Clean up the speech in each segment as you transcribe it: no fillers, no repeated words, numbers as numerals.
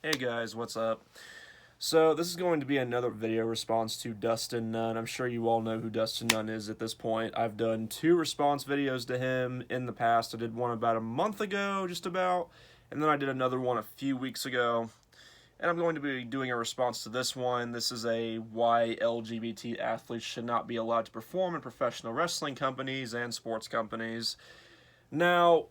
Hey guys, what's up? So this is going to be another video response to Dustin Nunn. I'm sure you all know who Dustin Nunn is at this point. I've done 2 response videos to him in the past. I did one about a month ago, just about, and then I did another one a few weeks ago. And I'm going to be doing a response to this one. This is a why LGBT athletes should not be allowed to perform in professional wrestling companies and sports companies. Now,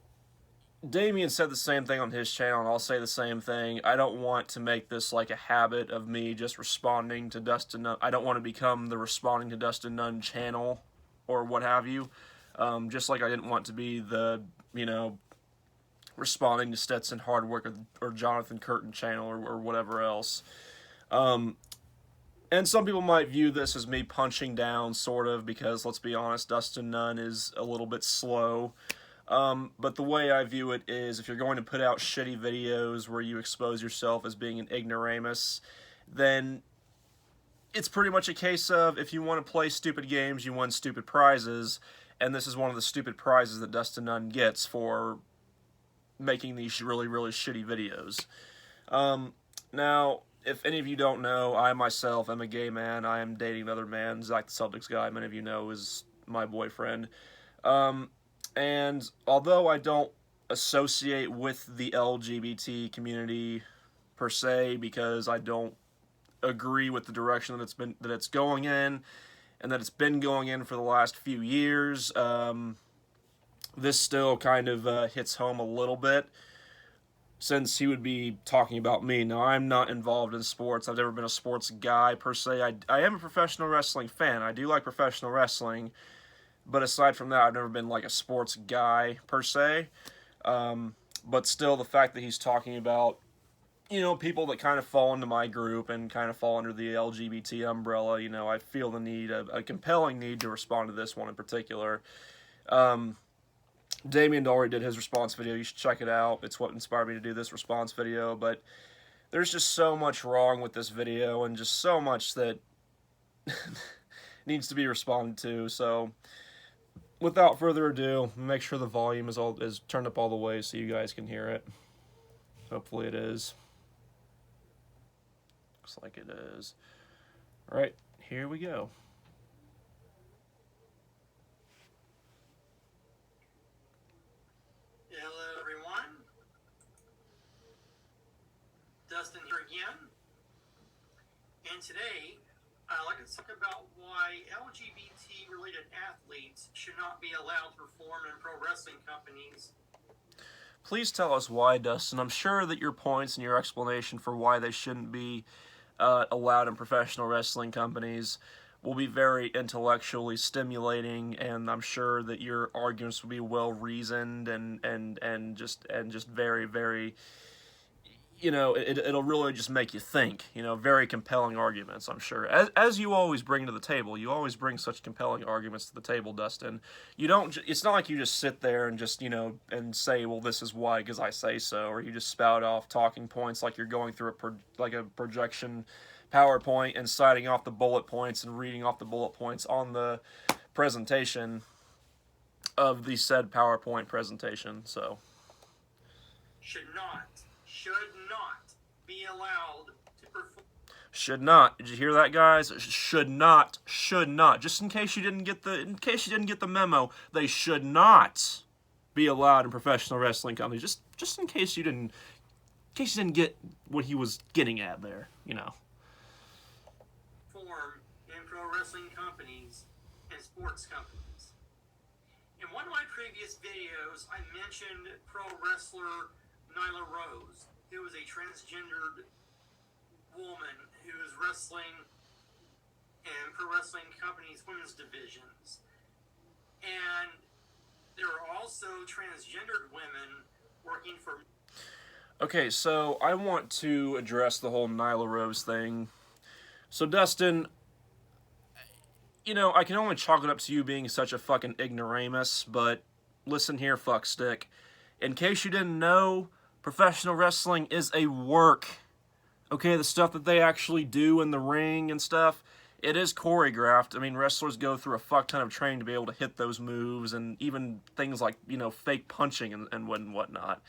Damien said the same thing on his channel, and I'll say the same thing. I don't want to make this like a habit of me just responding to Dustin Nunn. I don't want to become the responding to Dustin Nunn channel or what have you. Just like I didn't want to be the, responding to Stetson Hardwick or Jonathan Curtin channel or whatever else. And some people might view this as me punching down, sort of, because let's be honest, Dustin Nunn is a little bit slow. But the way I view it is, if you're going to put out shitty videos where you expose yourself as being an ignoramus, then it's pretty much a case of, if you want to play stupid games, you win stupid prizes, and this is one of the stupid prizes that Dustin Nunn gets for making these really, really shitty videos. Now, if any of you don't know, I myself am a gay man. I am dating another man. Zach the Celtics guy, many of you know, is my boyfriend. And although I don't associate with the LGBT community per se, because I don't agree with the direction that it's going in, and that it's been going in for the last few years, this still kind of hits home a little bit, since he would be talking about me. Now, I'm not involved in sports. I've never been a sports guy per se. I am a professional wrestling fan. I do like professional wrestling. But aside from that, I've never been like a sports guy per se. But still, the fact that he's talking about, people that kind of fall into my group and kind of fall under the LGBT umbrella, I feel the need, a compelling need to respond to this one in particular. Damien already did his response video. You should check it out. It's what inspired me to do this response video. But there's just so much wrong with this video, and just so much that needs to be responded to. So, without further ado, make sure the volume is turned up all the way so you guys can hear it. Hopefully it is. Looks like it is. All right, here we go. Hello everyone, Dustin here again, and today I'd like to talk about why LGBT-related athletes should not be allowed to perform in pro wrestling companies. Please tell us why, Dustin. I'm sure that your points and your explanation for why they shouldn't be allowed in professional wrestling companies will be very intellectually stimulating, and I'm sure that your arguments will be well reasoned and just very, very, it'll really just make you think. Very compelling arguments, I'm sure. As you always bring to the table. You always bring such compelling arguments to the table, Dustin. You don't. It's not like you just sit there and just and say, well, this is why because I say so, or you just spout off talking points like you're going through a projection PowerPoint and citing off the bullet points and reading off the bullet points on the presentation of the said PowerPoint presentation. So Should not be allowed to perform. Should not. Did you hear that, guys? Should not. Just in case you didn't get the memo, they should not be allowed in professional wrestling companies. Just in case you didn't get what he was getting at there, Form in pro wrestling companies and sports companies. In one of my previous videos, I mentioned pro wrestler Nyla Rose, who is a transgendered woman who is wrestling in pro wrestling companies' women's divisions. And there are also transgendered women working for... Okay, so I want to address the whole Nyla Rose thing. So, Dustin, I can only chalk it up to you being such a fucking ignoramus, but listen here, fuckstick. In case you didn't know, professional wrestling is a work. Okay, the stuff that they actually do in the ring and stuff, it is choreographed. I mean, wrestlers go through a fuck ton of training to be able to hit those moves, and even things like, fake punching and whatnot.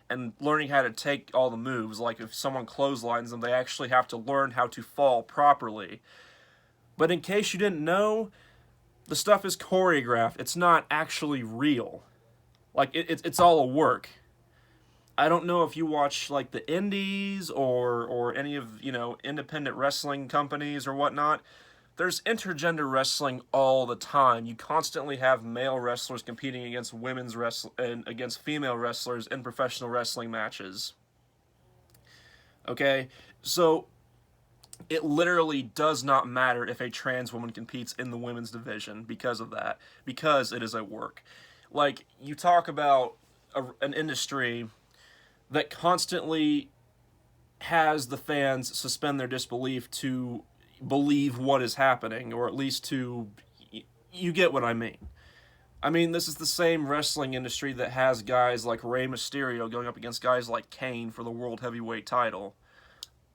and learning how to take all the moves. Like if someone clotheslines them, they actually have to learn how to fall properly. But in case you didn't know, the stuff is choreographed. It's not actually real. Like it's all a work. I don't know if you watch like the indies or any of, you know, independent wrestling companies or whatnot. There's intergender wrestling all the time. You constantly have male wrestlers competing against and against female wrestlers in professional wrestling matches. Okay? So it literally does not matter if a trans woman competes in the women's division because of that, because it is a work. Like, you talk about an industry that constantly has the fans suspend their disbelief to believe what is happening, or at least to, you get what I mean. I mean, this is the same wrestling industry that has guys like Rey Mysterio going up against guys like Kane for the World Heavyweight title.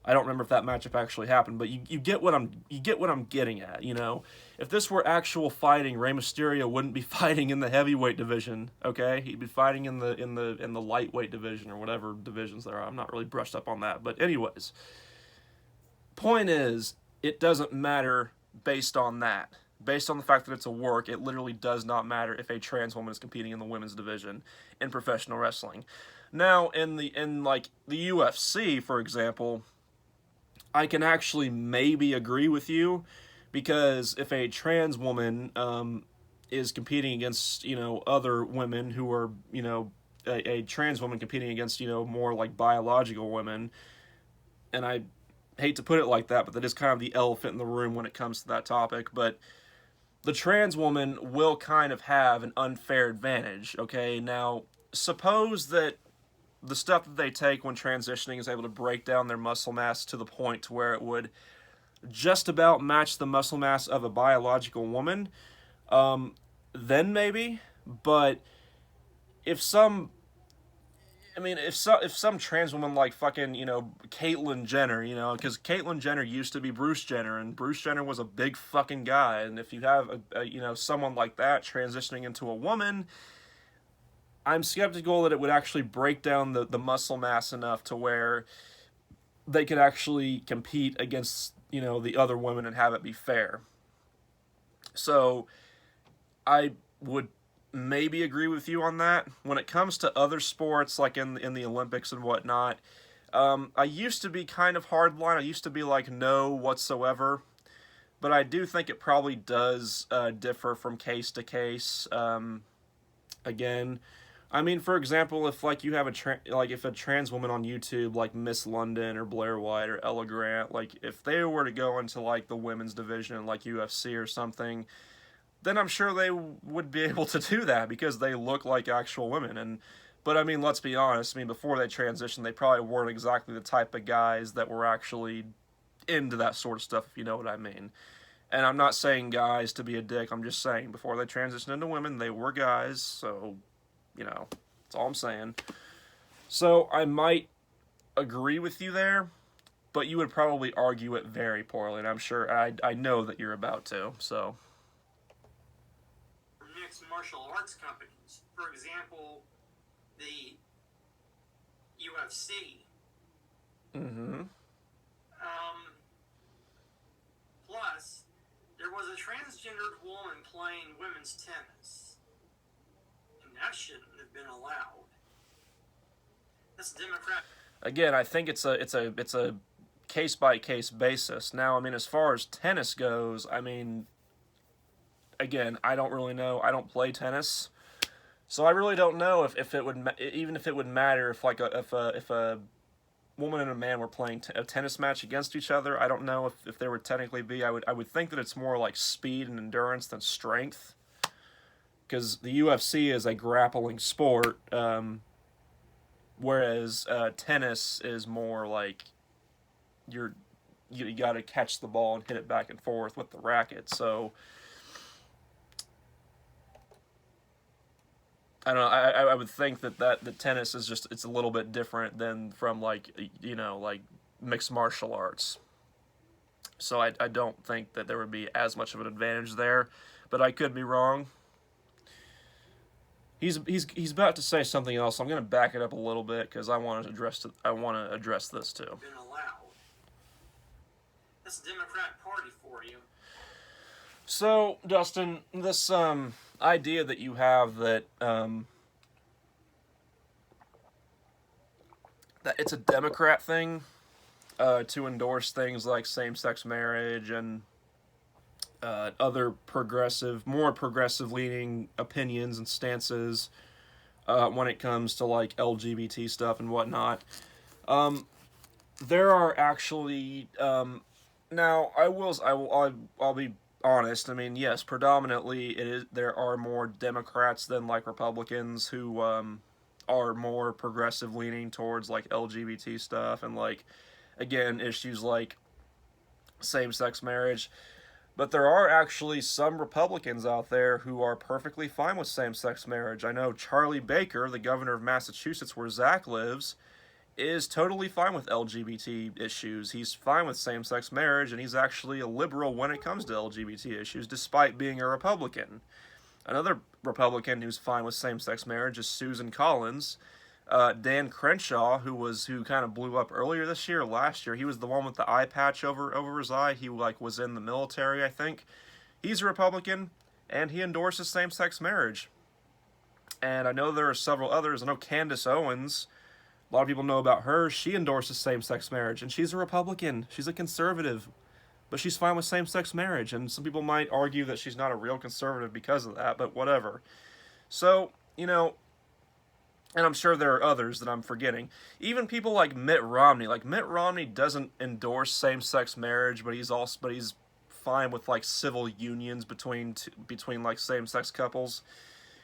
I don't remember if that matchup actually happened, but you get what I'm getting at, you know? If this were actual fighting, Rey Mysterio wouldn't be fighting in the heavyweight division, okay? He'd be fighting in the lightweight division or whatever divisions there are. I'm not really brushed up on that, but anyways. Point is, it doesn't matter based on that. Based on the fact that it's a work, it literally does not matter if a trans woman is competing in the women's division in professional wrestling. Now, in the UFC, for example, I can actually maybe agree with you, because if a trans woman is competing against, you know, other women who are, you know, a trans woman competing against, you know, more like biological women, and I hate to put it like that, but that is kind of the elephant in the room when it comes to that topic, but the trans woman will kind of have an unfair advantage, okay? Now, suppose that the stuff that they take when transitioning is able to break down their muscle mass to the point to where it would just about match the muscle mass of a biological woman, then maybe. But if some trans woman like fucking, you know, Caitlyn Jenner, you know, because Caitlyn Jenner used to be Bruce Jenner, and Bruce Jenner was a big fucking guy, and if you have you know, someone like that transitioning into a woman, I'm skeptical that it would actually break down the muscle mass enough to where they could actually compete against, you know, the other women and have it be fair. So I would maybe agree with you on that. When it comes to other sports, like in the Olympics and whatnot, I used to be kind of hardline. I used to be like, no whatsoever. But I do think it probably does differ from case to case. Again, I mean, for example, if like you have if a trans woman on YouTube like Miss London or Blair White or Ella Grant, like if they were to go into like the women's division like UFC or something, then I'm sure they would be able to do that because they look like actual women. But I mean, let's be honest. I mean, before they transitioned, they probably weren't exactly the type of guys that were actually into that sort of stuff, if you know what I mean. And I'm not saying guys to be a dick. I'm just saying before they transitioned into women, they were guys. So, you know, that's all I'm saying. So I might agree with you there, but you would probably argue it very poorly, and I'm sure I know that you're about to. So mixed martial arts companies, for example, the UFC. Mm-hmm. Plus, there was a transgendered woman playing women's tennis, and that shouldn't have been allowed. That's Democrat. Again, I think it's a case by case basis. Now, I mean, as far as tennis goes, I mean, again, I don't really know. I don't play tennis, so I really don't know if it would even if it would matter if like if a woman and a man were playing a tennis match against each other. I don't know if there would technically be. I would think that it's more like speed and endurance than strength, because the UFC is a grappling sport, whereas tennis is more like you got to catch the ball and hit it back and forth with the racket. So I don't know. I would think that the tennis is just, it's a little bit different than from like, you know, like mixed martial arts. So I don't think that there would be as much of an advantage there, but I could be wrong. He's about to say something else. So I'm going to back it up a little bit because I want to address this too. Been allowed. That's the Democrat Party for you. So, Dustin, this idea that you have that that it's a Democrat thing to endorse things like same-sex marriage and other more progressive-leaning opinions and stances when it comes to like LGBT stuff and whatnot. There are actually now I'll be honest. I mean, yes, predominantly there are more Democrats than like Republicans who are more progressive leaning towards like LGBT stuff and like again issues like same-sex marriage. But there are actually some Republicans out there who are perfectly fine with same-sex marriage. I know Charlie Baker, the governor of Massachusetts where Zach lives, is totally fine with LGBT issues. He's fine with same-sex marriage, and he's actually a liberal when it comes to LGBT issues, despite being a Republican. Another Republican who's fine with same-sex marriage is Susan Collins. Dan Crenshaw, who kind of blew up earlier this year, last year, he was the one with the eye patch over his eye. He like was in the military, I think. He's a Republican, and he endorses same-sex marriage. And I know there are several others. I know Candace Owens. A lot of people know about her. She endorses same-sex marriage, and she's a Republican. She's a conservative, but she's fine with same-sex marriage. And some people might argue that she's not a real conservative because of that, but whatever. So, you know, and I'm sure there are others that I'm forgetting. Even people like Mitt Romney. Like Mitt Romney doesn't endorse same-sex marriage, but he's fine with like civil unions between like same-sex couples.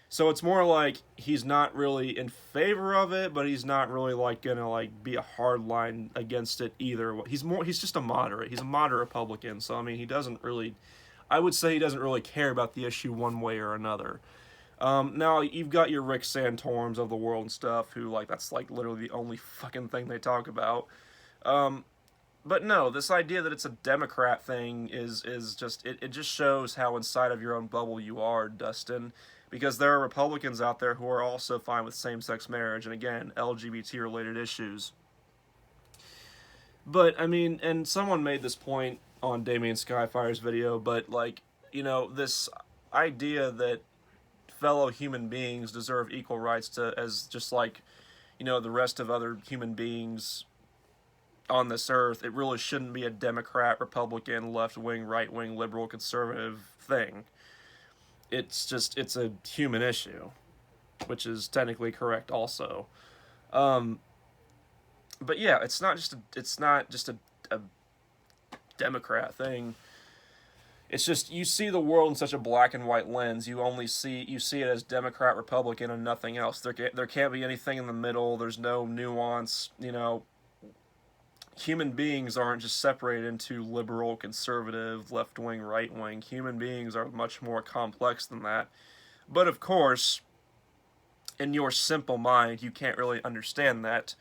So it's more like he's not really in favor of it, but he's not really like gonna like be a hard line against it either. He's just a moderate. He's a moderate Republican. So I mean, I would say he doesn't really care about the issue one way or another. Now you've got your Rick Santorums of the world and stuff who like that's like literally the only fucking thing they talk about. But no, this idea that it's a Democrat thing is just it just shows how inside of your own bubble you are, Dustin. Because there are Republicans out there who are also fine with same-sex marriage and, again, LGBT-related issues. But, I mean, and someone made this point on Damien Skyfire's video, but, like, you know, this idea that fellow human beings deserve equal rights as just like, you know, the rest of other human beings on this earth, it really shouldn't be a Democrat, Republican, left-wing, right-wing, liberal, conservative thing. It's a human issue, which is technically correct also. But yeah, it's not just a Democrat thing. It's just you see the world in such a black and white lens. You see it as Democrat, Republican, and nothing else. There can't be anything in the middle. There's no nuance. You know, human beings aren't just separated into liberal, conservative, left-wing, right-wing. Human beings are much more complex than that. But of course, in your simple mind, you can't really understand that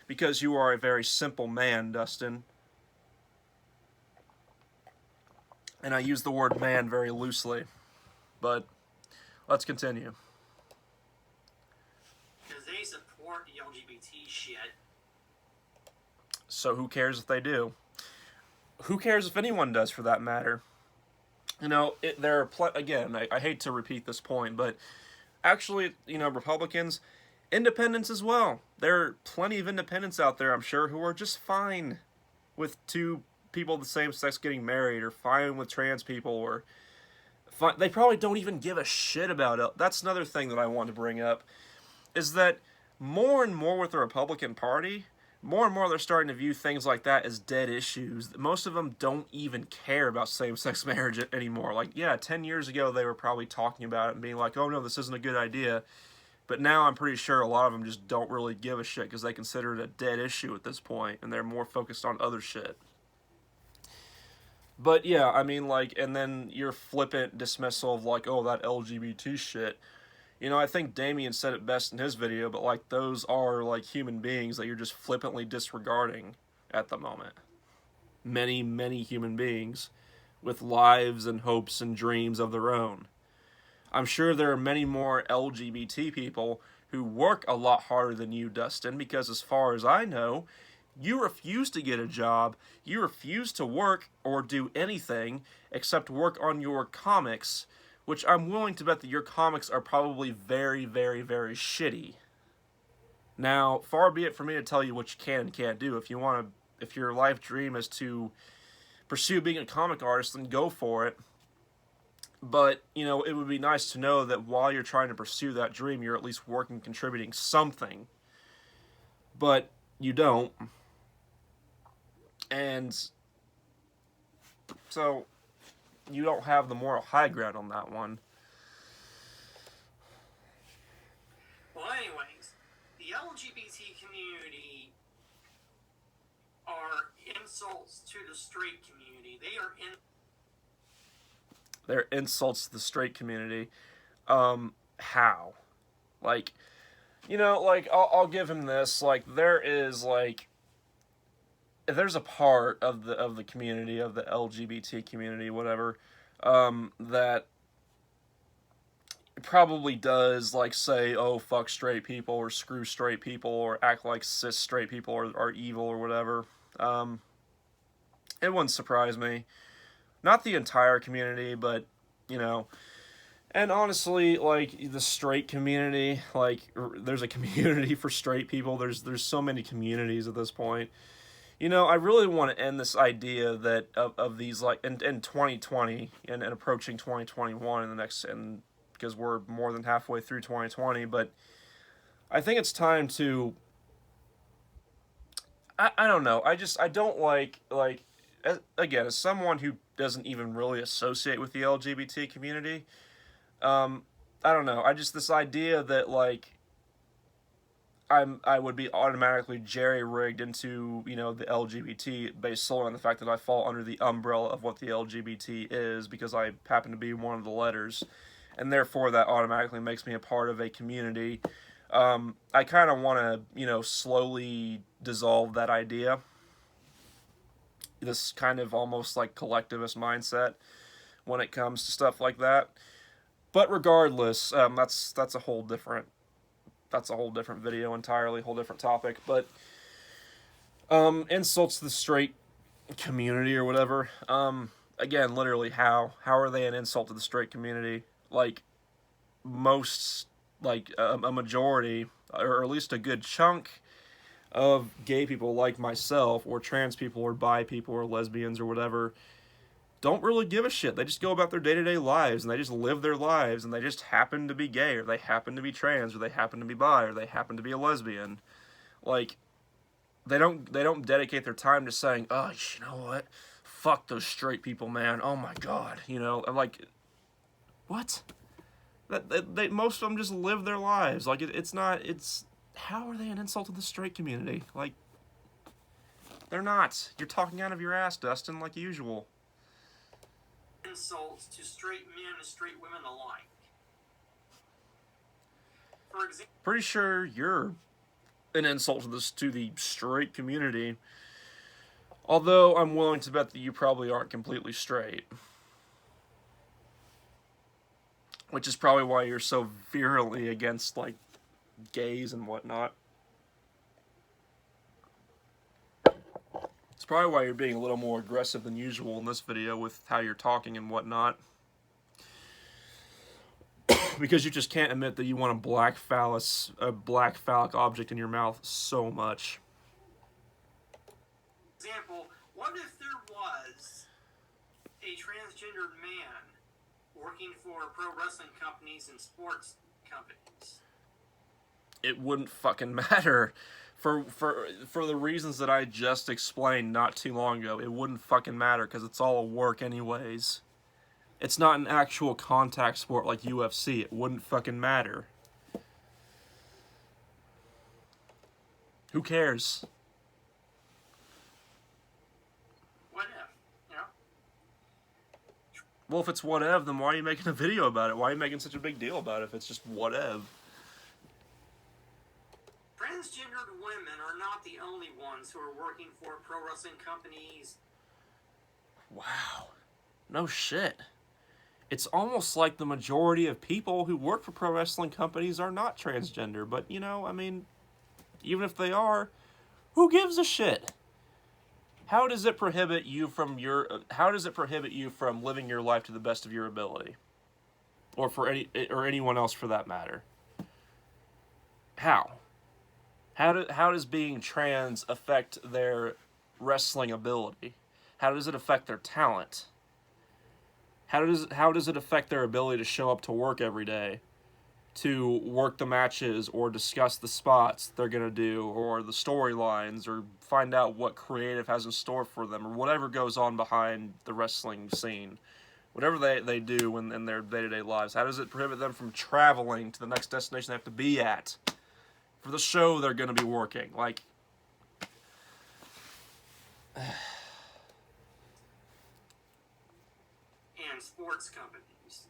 because you are a very simple man, Dustin. And I use the word man very loosely. But let's continue. Because they support the LGBT shit. So who cares if they do? Who cares if anyone does, for that matter? You know, there are again, I hate to repeat this point, but actually, you know, Republicans, independents as well. There are plenty of independents out there, I'm sure, who are just fine with two people of the same sex getting married, or fine with trans people, or they probably don't even give a shit about it. That's another thing that I want to bring up, is that more and more with the Republican Party, more and more they're starting to view things like that as dead issues. Most of them don't even care about same-sex marriage anymore. Like, yeah, 10 years ago they were probably talking about it and being like, oh no, this isn't a good idea. But now I'm pretty sure a lot of them just don't really give a shit because they consider it a dead issue at this point, and they're more focused on other shit. But yeah, I mean, like, and then your flippant dismissal of like, oh, that LGBT shit. You know, I think Damien said it best in his video, but like those are like human beings that you're just flippantly disregarding at the moment. Many, many human beings with lives and hopes and dreams of their own. I'm sure there are many more LGBT people who work a lot harder than you, Dustin, because as far as I know, you refuse to get a job, you refuse to work or do anything except work on your comics, which I'm willing to bet that your comics are probably very, very, very shitty. Now, far be it for me to tell you what you can and can't do. If your life dream is to pursue being a comic artist, then go for it. But, it would be nice to know that while you're trying to pursue that dream, you're at least working, contributing something. But you don't. And so you don't have the moral high ground on that one. Well, anyways, the LGBT community are insults to the straight community. They're insults to the straight community. How? Like, I'll give him this. Like, there's a part of the community, of the LGBT community, whatever, that probably does, like, say, oh, fuck straight people, or screw straight people, or act like cis straight people are evil, or whatever. It wouldn't surprise me. Not the entire community, but, and honestly, like, the straight community, like, there's a community for straight people, there's so many communities at this point. I really want to end this idea that of these, like, in 2020 and approaching 2021 in the next, and because we're more than halfway through 2020, but I think it's time to, I don't know, I don't like, again, as someone who doesn't even really associate with the LGBT community, I don't know, this idea that, like, I would be automatically jerry-rigged into, the LGBT based solely on the fact that I fall under the umbrella of what the LGBT is because I happen to be one of the letters, and therefore that automatically makes me a part of a community. I kind of want to, slowly dissolve that idea. This kind of almost like collectivist mindset when it comes to stuff like that. But regardless, that's a whole different video entirely, whole different topic. But insults to the straight community or whatever. Again, literally, how are they an insult to the straight community? Like, most, like, a majority, or at least a good chunk of gay people like myself, or trans people, or bi people, or lesbians, or whatever, don't really give a shit. They just go about their day-to-day lives, and they just live their lives, and they just happen to be gay, or they happen to be trans, or they happen to be bi, or they happen to be a lesbian. Like, they don't dedicate their time to saying, oh, you know what? Fuck those straight people, man. Oh my god. I'm like, what? Most of them just live their lives. Like, how are they an insult to the straight community? Like, they're not. You're talking out of your ass, Dustin, like usual. Insults to straight men and straight women alike. For example, pretty sure you're an insult to the straight community. Although I'm willing to bet that you probably aren't completely straight. Which is probably why you're so virulently against, like, gays and whatnot. It's probably why you're being a little more aggressive than usual in this video with how you're talking and whatnot. Because you just can't admit that you want a black phallic object in your mouth so much. Example, what if there was a transgendered man working for pro wrestling companies and sports companies? It wouldn't fucking matter. For the reasons that I just explained not too long ago, it wouldn't fucking matter because it's all a work anyways. It's not an actual contact sport like UFC. It wouldn't fucking matter. Who cares? What if? Well, if it's whatever, then why are you making a video about it? Why are you making such a big deal about it if it's just whatever? Transgendered women are not the only ones who are working for pro wrestling companies. Wow. No shit. it's almost like the majority of people who work for pro wrestling companies are not transgender. But, you know, I mean, even if they are, who gives a shit? How does it prohibit you from living your life to the best of your ability? Or anyone else for that matter? How? How does being trans affect their wrestling ability? How does it affect their talent? How does it affect their ability to show up to work every day, to work the matches or discuss the spots they're going to do or the storylines or find out what creative has in store for them or whatever goes on behind the wrestling scene? Whatever they do in their day-to-day lives, how does it prohibit them from traveling to the next destination they have to be at for the show they're going to be working? Like, and sports companies.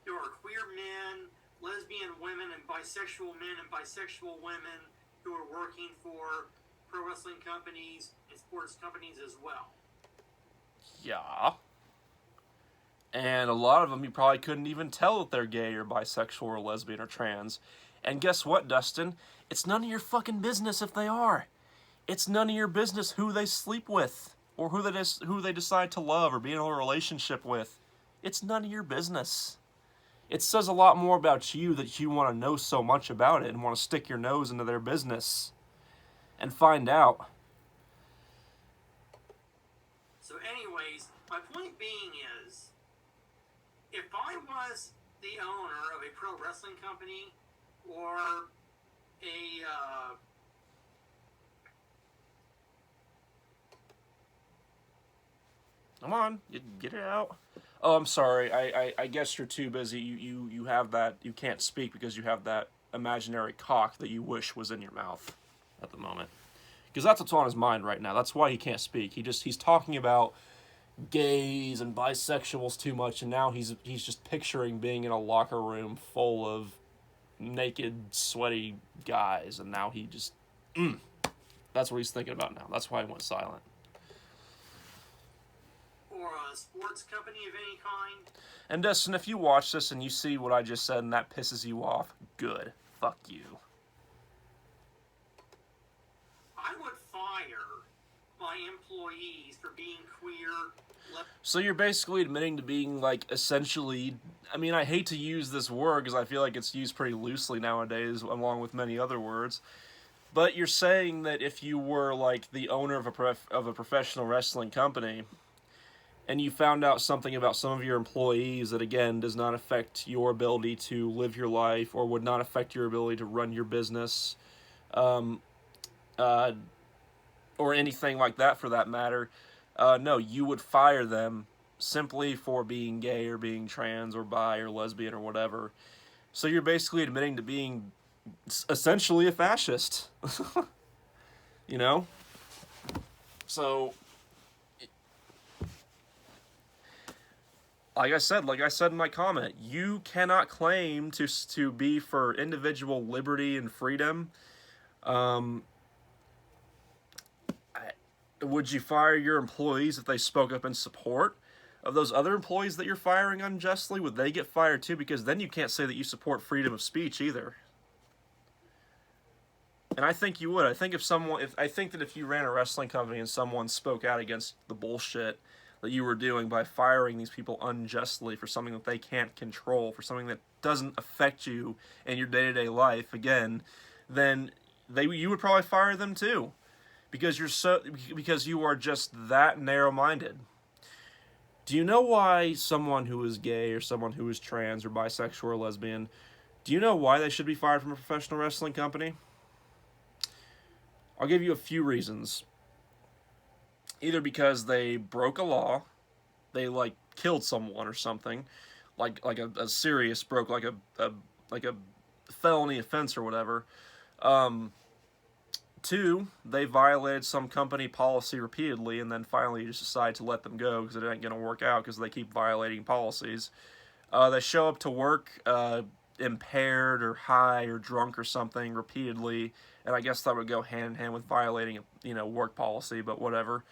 There are queer men, lesbian women, and bisexual men and bisexual women who are working for pro wrestling companies and sports companies as well. yeah. And a lot of them you probably couldn't even tell that they're gay or bisexual or lesbian or trans. And guess what, Dustin? It's none of your fucking business if they are. It's none of your business who they sleep with or who they decide to love or be in a relationship with. It's none of your business. It says a lot more about you that you want to know so much about it and want to stick your nose into their business and find out. So anyways, my point being is, if I was the owner of a pro wrestling company or a Come on, you get it out. Oh, I'm sorry. I guess you're too busy. You have that. You can't speak because you have that imaginary cock that you wish was in your mouth at the moment. Because that's what's on his mind right now. That's why he can't speak. He's talking about gays and bisexuals too much, and now he's just picturing being in a locker room full of naked, sweaty guys, and now he just that's what he's thinking about now. That's why he went silent. or a sports company of any kind. And Dustin, if you watch this and you see what I just said and that pisses you off, good. Fuck you. I would fire my employees for being queer. So you're basically admitting to being, like, essentially, I mean, I hate to use this word because I feel like it's used pretty loosely nowadays, along with many other words, but you're saying that if you were, like, the owner of a professional wrestling company, and you found out something about some of your employees that, again, does not affect your ability to live your life or would not affect your ability to run your business, or anything like that for that matter, no, you would fire them simply for being gay or being trans or bi or lesbian or whatever. So you're basically admitting to being essentially a fascist. You know? So, like I said in my comment, you cannot claim to be for individual liberty and freedom. Would you fire your employees if they spoke up in support of those other employees that you're firing unjustly? Would they get fired too? Because then you can't say that you support freedom of speech either. And I think you would. I think if you ran a wrestling company and someone spoke out against the bullshit that you were doing by firing these people unjustly for something that they can't control, for something that doesn't affect you in your day-to-day life, again, then you would probably fire them too. Because you are just that narrow-minded. Do you know why someone who is gay or someone who is trans or bisexual or lesbian, do you know why they should be fired from a professional wrestling company? I'll give you a few reasons. Either because they broke a law, they like killed someone or something, like a serious broke like a felony offense or whatever. 2, they violated some company policy repeatedly, and then finally you just decide to let them go because it ain't going to work out because they keep violating policies. They show up to work impaired or high or drunk or something repeatedly, and I guess that would go hand in hand with violating work policy, but whatever.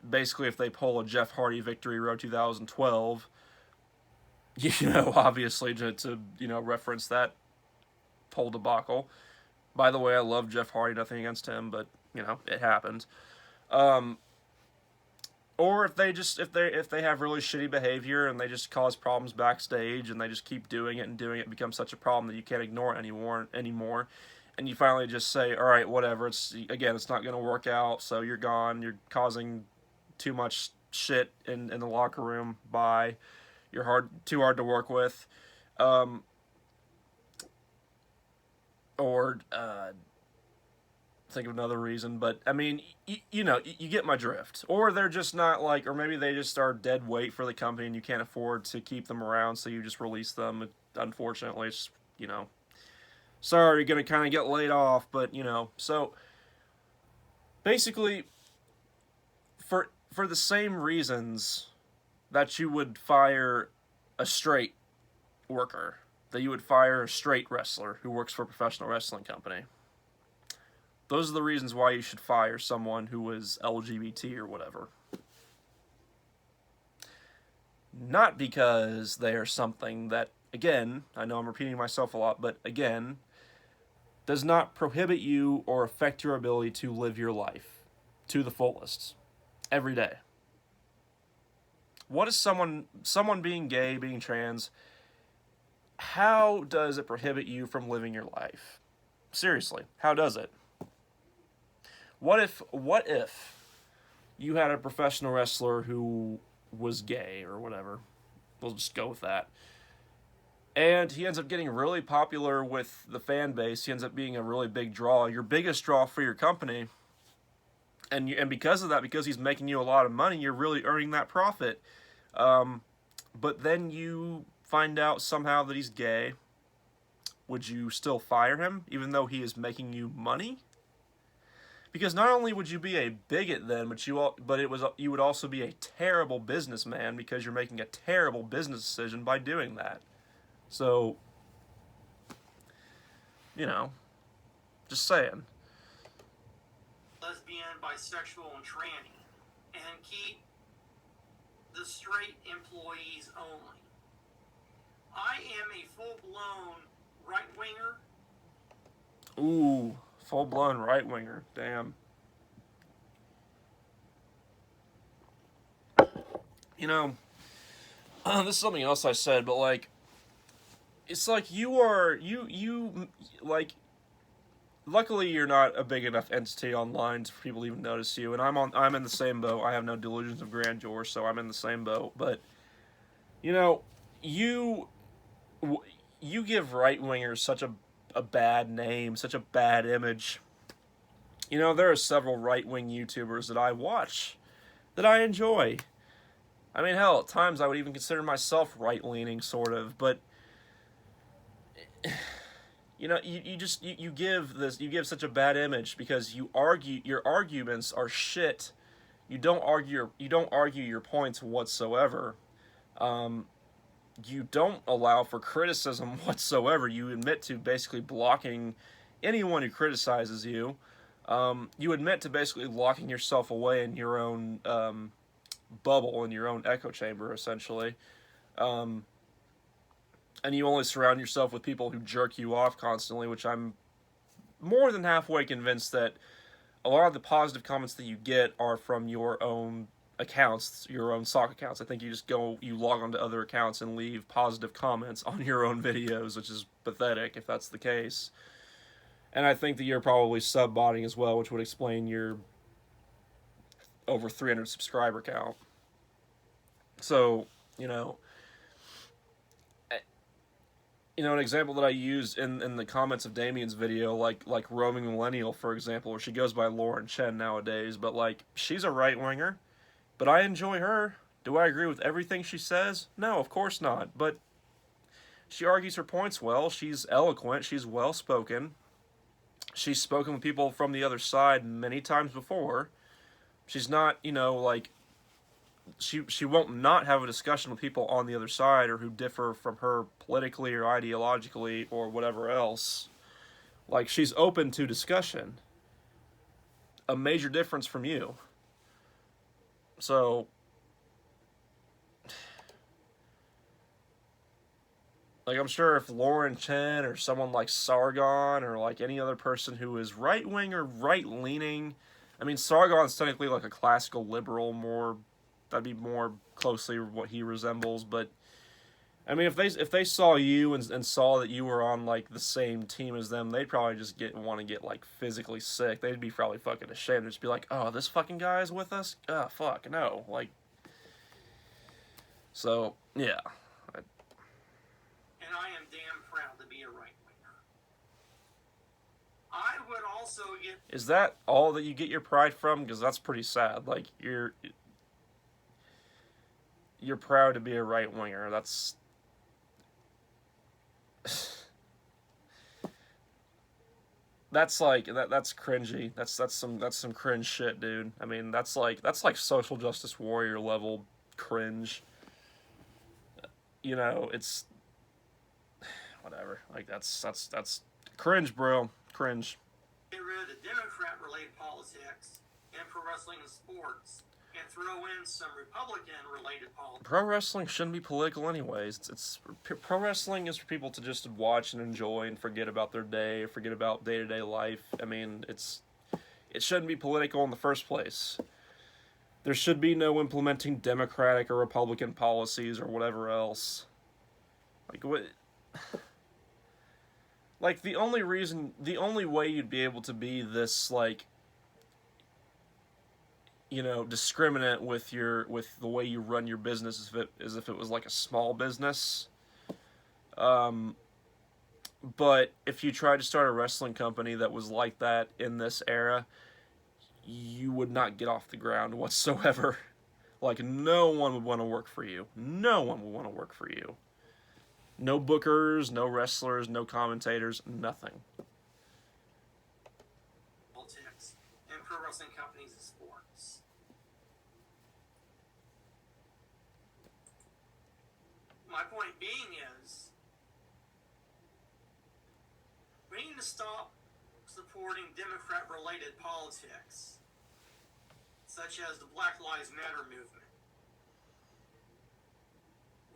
Basically, if they pull a Jeff Hardy Victory Road 2012, you know, obviously to you know, reference that whole debacle. By the way, I love Jeff Hardy, nothing against him, but you know, it happened. Um, or if they have really shitty behavior and they just cause problems backstage and they just keep doing it and doing it becomes such a problem that you can't ignore it anymore, and you finally just say, all right, whatever, it's not going to work out, so you're gone, you're causing too much shit in the locker room, bye, you're too hard to work with. Or think of another reason, but I mean, you know, you get my drift. Or they're just not like, or maybe they just are dead weight for the company and you can't afford to keep them around, so you just release them. Unfortunately, it's, you know, sorry, you're gonna kind of get laid off, but you know, so basically, for the same reasons that you would fire a straight worker, that you would fire a straight wrestler who works for a professional wrestling company. Those are the reasons why you should fire someone who is LGBT or whatever. Not because they are something that, again, I know I'm repeating myself a lot, but again, does not prohibit you or affect your ability to live your life to the fullest every day. What is someone being gay, being trans, how does it prohibit you from living your life? Seriously, how does it? What if you had a professional wrestler who was gay or whatever? We'll just go with that. And he ends up getting really popular with the fan base. He ends up being a really big draw, your biggest draw for your company. And because of that, because he's making you a lot of money, you're really earning that profit. But then you find out somehow that he's gay. Would you still fire him, even though he is making you money? Because not only would you be a bigot then, but you would also be a terrible businessman because you're making a terrible business decision by doing that. So, you know, just saying. Lesbian, bisexual, and tranny, and keep the straight employees only. I am a full-blown right-winger. Ooh, full-blown right-winger. Damn. You know, this is something else I said, but like, it's like like, luckily you're not a big enough entity online for people to even notice you, and I'm in the same boat. I have no delusions of grandeur, so I'm in the same boat. But you know, you give right-wingers such a bad name, such a bad image. You know, there are several right-wing YouTubers that I watch that I enjoy. I mean, hell, at times I would even consider myself right-leaning, sort of, but you know, you give such a bad image because your arguments are shit. You don't argue your points whatsoever. You don't allow for criticism whatsoever. You admit to basically blocking anyone who criticizes you. You admit to basically locking yourself away in your own bubble, in your own echo chamber, essentially. And you only surround yourself with people who jerk you off constantly, which I'm more than halfway convinced that a lot of the positive comments that you get are from your own accounts, your own sock accounts. I think you log onto other accounts and leave positive comments on your own videos, which is pathetic if that's the case. And I think that you're probably sub-botting as well, which would explain your over 300 subscriber count. So, you know, an example that I used in the comments of Damien's video, like Roaming Millennial, for example, where she goes by Lauren Chen nowadays, but like, she's a right-winger, but I enjoy her. Do I agree with everything she says? No, of course not, but she argues her points well, she's eloquent, she's well-spoken, she's spoken with people from the other side many times before. She's not, you know, like, she won't not have a discussion with people on the other side or who differ from her politically or ideologically or whatever else. Like, she's open to discussion. A major difference from you. So, Like, I'm sure if Lauren Chen or someone like Sargon or like any other person who is right wing or right leaning, I mean, Sargon's technically like a classical liberal, more, that'd be more closely what he resembles. But I mean, if they saw you and saw that you were on like the same team as them, they'd probably just want to get like physically sick. They'd be probably fucking ashamed. They'd just be like, oh, this fucking guy's with us. Oh, fuck no. Like, so yeah. And I am damn proud to be a right winger. I would also get. Is that all that you get your pride from? Because that's pretty sad. Like, you're proud to be a right winger. That's like that's cringy. That's some cringe shit, dude. I mean, that's like social justice warrior level cringe. You know, it's whatever. Like, that's cringe, bro. Cringe. Get rid of the Democrat-related politics in pro wrestling and sports, and throw in some Republican-related politics. Pro wrestling shouldn't be political anyways. Pro wrestling is for people to just watch and enjoy and forget about their day, forget about day-to-day life. I mean, it shouldn't be political in the first place. There should be no implementing Democratic or Republican policies or whatever else. Like, what? Like, the only way you'd be able to be this, like, you know, discriminate with the way you run your business is if it was like a small business. But if you tried to start a wrestling company that was like that in this era, you would not get off the ground whatsoever. Like, no one would want to work for you. No one would want to work for you. No bookers, no wrestlers, no commentators, nothing. Politics and pro wrestling companies and sports. My point being is, we need to stop supporting Democrat-related politics, such as the Black Lives Matter movement.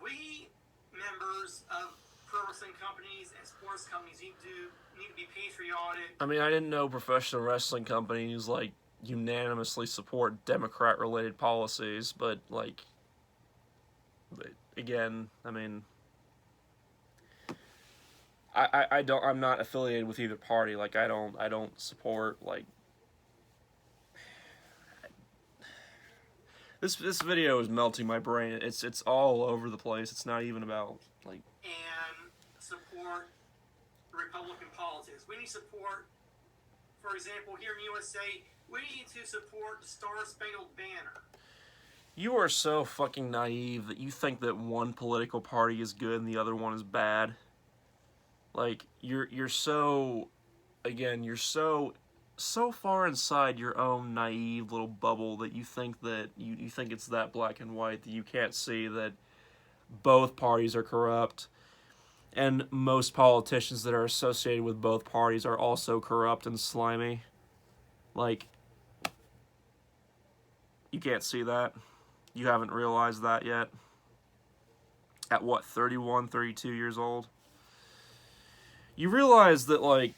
We, members of pro wrestling companies and sports companies, need to be patriotic. I mean, I didn't know professional wrestling companies, like, unanimously support Democrat-related policies, but, like, again, I mean, I'm not affiliated with either party. Like, I don't support, like, this video is melting my brain. It's all over the place. It's not even about, like, and support Republican politics. We need support, for example, here in USA, we need to support the Star Spangled Banner. You are so fucking naive that you think that one political party is good and the other one is bad. Like, you're so, again, you're so far inside your own naive little bubble that you think that you think it's that black and white, that you can't see that both parties are corrupt, and most politicians that are associated with both parties are also corrupt and slimy. Like, you can't see that. You haven't realized that yet. At what, 31, 32 years old? You realize that, like,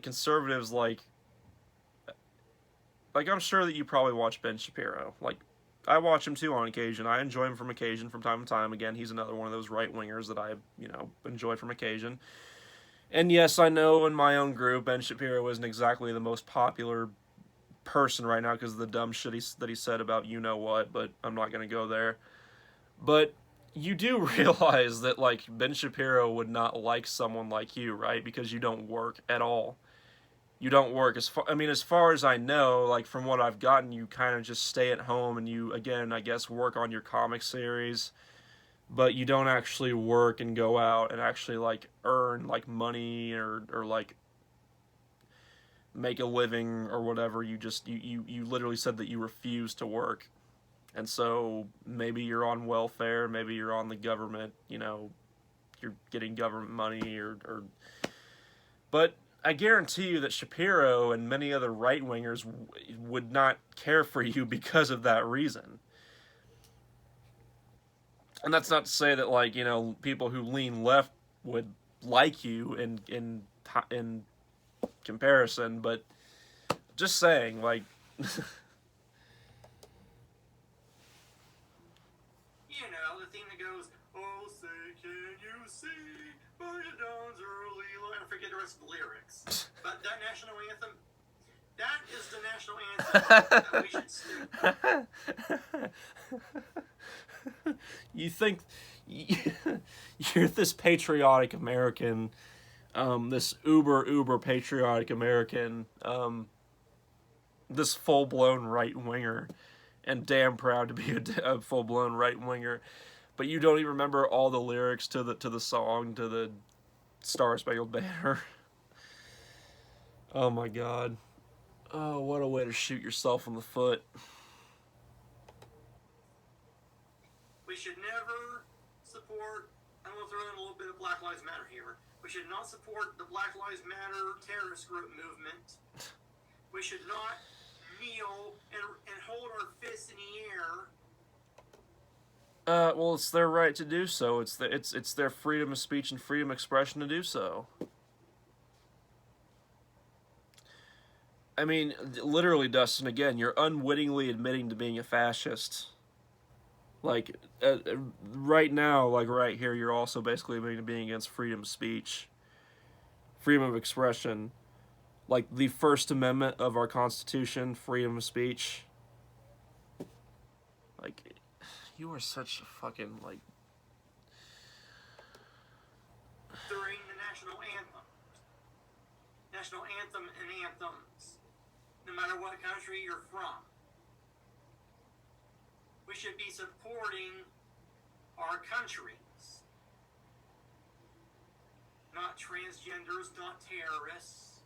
conservatives, like, I'm sure that you probably watch Ben Shapiro. Like, I watch him too on occasion. I enjoy him from occasion, from time to time. Again, he's another one of those right-wingers that I, enjoy from occasion. And yes, I know in my own group, Ben Shapiro isn't exactly the most popular person right now because of the dumb shit that he said about you-know-what, but I'm not going to go there. But you do realize that, like, Ben Shapiro would not like someone like you, right? Because you don't work at all. You don't work. As far as I know, like, from what I've gotten, you kind of just stay at home and you, again, I guess, work on your comic series, but you don't actually work and go out and actually, like, earn, like, money or like, make a living or whatever. You literally said that you refuse to work. And so maybe you're on welfare, maybe you're on the government, you're getting government money or but I guarantee you that Shapiro and many other right-wingers would not care for you because of that reason. And that's not to say that, like, you know, people who lean left would like you in comparison, but just saying, like, You know, the theme that goes, "Oh, say, can you see by the dawn's early light?" I forget the rest of the lyrics. But that national anthem, that is the national anthem that we should sing. you think you're this patriotic American, this uber patriotic American, this full-blown right-winger, and damn proud to be a full-blown right-winger, but you don't even remember all the lyrics to the song, to the Star Spangled Banner. Oh my God. Oh, what a way to shoot yourself in the foot. We should never support, I'm going to throw in a little bit of Black Lives Matter here. We should not support the Black Lives Matter terrorist group movement. We should not kneel and hold our fists in the air. Well, it's their right to do so. It's their freedom of speech and freedom of expression to do so. I mean, literally, Dustin, again, you're unwittingly admitting to being a fascist. Like, right now, like right here, you're also basically admitting to being against freedom of speech, freedom of expression. Like, the First Amendment of our Constitution, freedom of speech. Like, you are such a fucking, like... During the national anthem and anthems, no matter what country you're from, we should be supporting our countries, not transgenders, not terrorists.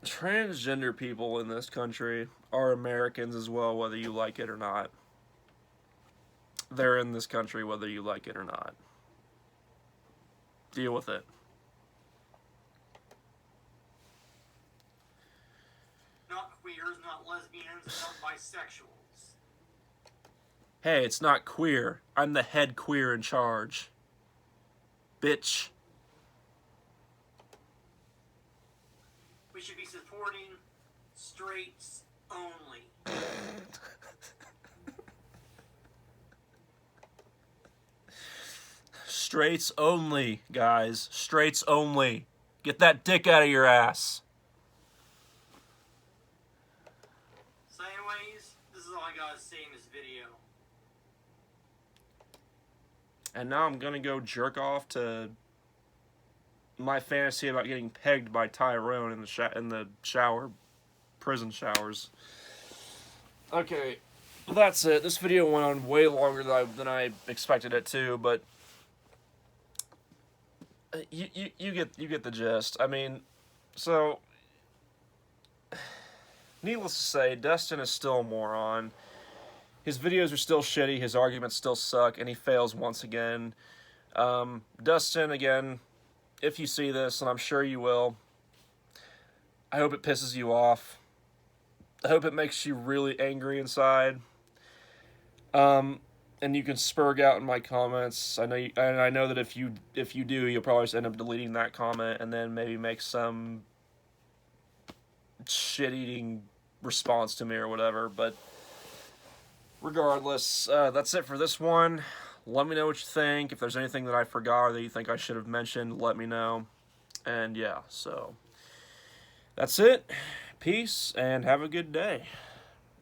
Transgender people in this country are Americans as well, whether you like it or not. They're in this country whether you like it or not. Deal with it. Not queers, not lesbians, not bisexuals. Hey, it's not queer. I'm the head queer in charge. Bitch. We should be supporting straights only. Straights only, guys. Straights only. Get that dick out of your ass. So anyways, this is all I gotta say in this video. And now I'm gonna go jerk off to my fantasy about getting pegged by Tyrone in the shower, prison showers. Okay, that's it. This video went on way longer than I expected it to, but you get the gist. I mean, so needless to say, Dustin is still a moron. His videos are still shitty. His arguments still suck, and he fails once again. Dustin, again, if you see this, and I'm sure you will, I hope it pisses you off. I hope it makes you really angry inside. And you can spurg out in my comments. I know that if you do, you'll probably just end up deleting that comment and then maybe make some shit-eating response to me or whatever. But regardless, that's it for this one. Let me know what you think. If there's anything that I forgot or that you think I should have mentioned, let me know. And yeah, so that's it. Peace, and have a good day.